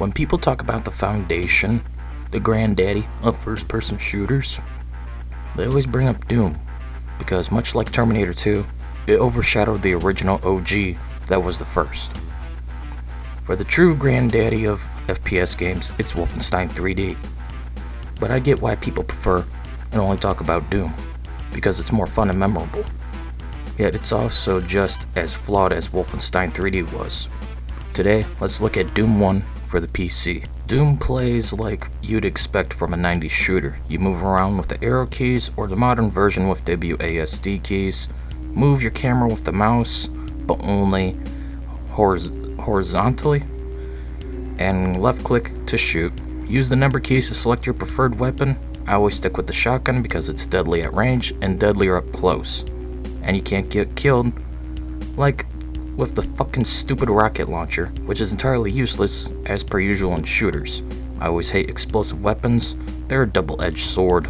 When people talk about the foundation, the granddaddy of first-person shooters, they always bring up Doom, because much like Terminator 2, it overshadowed the original OG that was the first. For the true granddaddy of FPS games, it's Wolfenstein 3D. But I get why people prefer and only talk about Doom, because it's more fun and memorable. Yet it's also just as flawed as Wolfenstein 3D was. Today, let's look at Doom 1 for the PC. Doom plays like you'd expect from a 90s shooter. You move around with the arrow keys, or the modern version with WASD keys. Move your camera with the mouse, but only horizontally. And left click to shoot. Use the number keys to select your preferred weapon. I always stick with the shotgun because it's deadly at range and deadlier up close. And you can't get killed like with the fucking stupid rocket launcher, which is entirely useless as per usual in shooters. I always hate explosive weapons. They're a double-edged sword.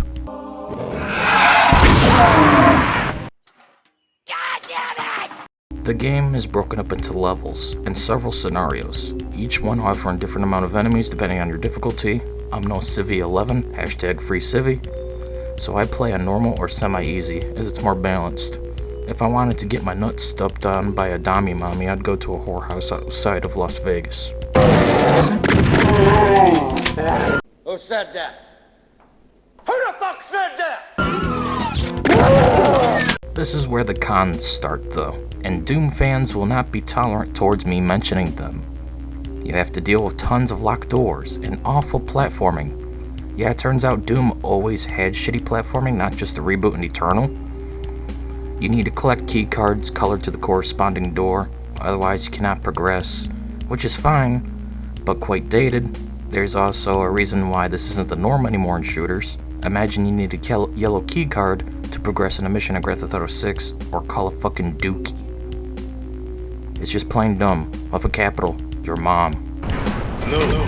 The game is broken up into levels and several scenarios, each one offering a different amount of enemies depending on your difficulty. I'm no Civvy 11, #FreeCivvy, so I play on normal or semi-easy as it's more balanced. If I wanted to get my nuts stepped on by a Dami mommy, I'd go to a whorehouse outside of Las Vegas. Who said that? Who the fuck said that? This is where the cons start though, and Doom fans will not be tolerant towards me mentioning them. You have to deal with tons of locked doors and awful platforming. Yeah, it turns out Doom always had shitty platforming, not just the reboot in Eternal. You need to collect key cards colored to the corresponding door, otherwise you cannot progress, which is fine, but quite dated. There's also a reason why this isn't the norm anymore in shooters. Imagine you need a yellow key card to progress in a mission in Grand Theft Auto 6, or call a fucking dookie. It's just plain dumb, with a capital, your mom. No.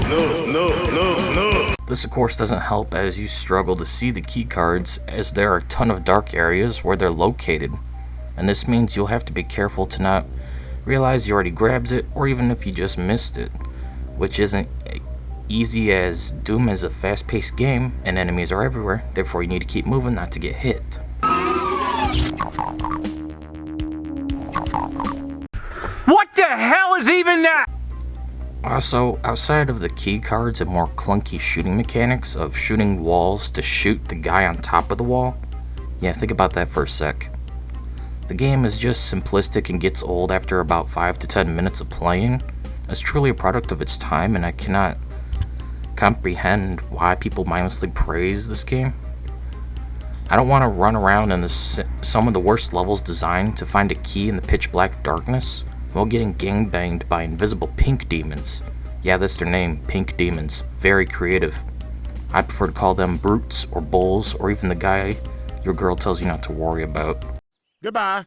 This of course doesn't help as you struggle to see the key cards, as there are a ton of dark areas where they're located, and this means you'll have to be careful to not realize you already grabbed it, or even if you just missed it, which isn't easy as Doom is a fast-paced game and enemies are everywhere, therefore you need to keep moving not to get hit. What the hell is even that? Also, outside of the key cards and more clunky shooting mechanics of shooting walls to shoot the guy on top of the wall, yeah, think about that for a sec. The game is just simplistic and gets old after about 5 to 10 minutes of playing. It's truly a product of its time, and I cannot comprehend why people mindlessly praise this game. I don't want to run around in some of the worst levels designed to find a key in the pitch black darkness while getting gangbanged by invisible pink demons. Yeah, that's their name, pink demons. Very creative. I'd prefer to call them brutes or bulls, or even the guy your girl tells you not to worry about. Goodbye.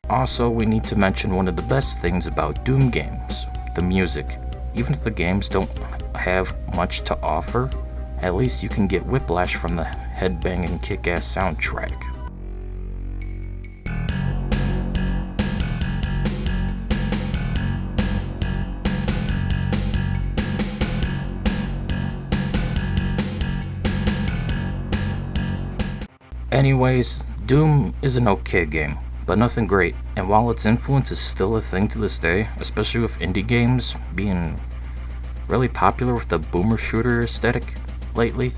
Also, we need to mention one of the best things about Doom games, the music. Even if the games don't have much to offer, at least you can get whiplash from the headbanging kick-ass soundtrack. Anyways, Doom is an okay game, but nothing great, and while its influence is still a thing to this day, especially with indie games being really popular with the boomer shooter aesthetic lately,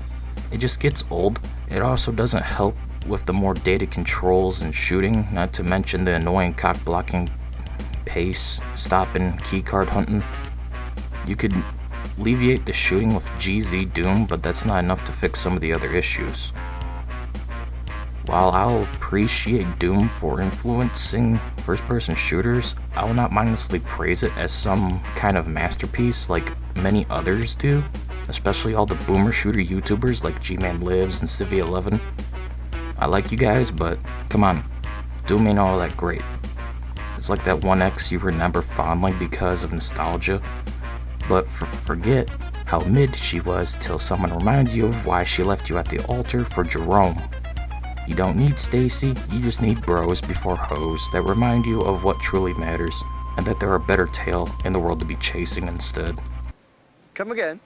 it just gets old. It also doesn't help with the more dated controls and shooting, not to mention the annoying cock blocking pace, stopping, keycard hunting. You could alleviate the shooting with GZ Doom, but that's not enough to fix some of the other issues. While I'll appreciate Doom for influencing first-person shooters, I will not mindlessly praise it as some kind of masterpiece like many others do, especially all the boomer shooter YouTubers like G-Man Lives and Civvy 11. I like you guys, but come on, Doom ain't all that great. It's like that one ex you remember fondly because of nostalgia, but forget how mid she was till someone reminds you of why she left you at the altar for Jerome. You don't need Stacy, you just need bros before hoes that remind you of what truly matters, and that there are better tail in the world to be chasing instead. Come again.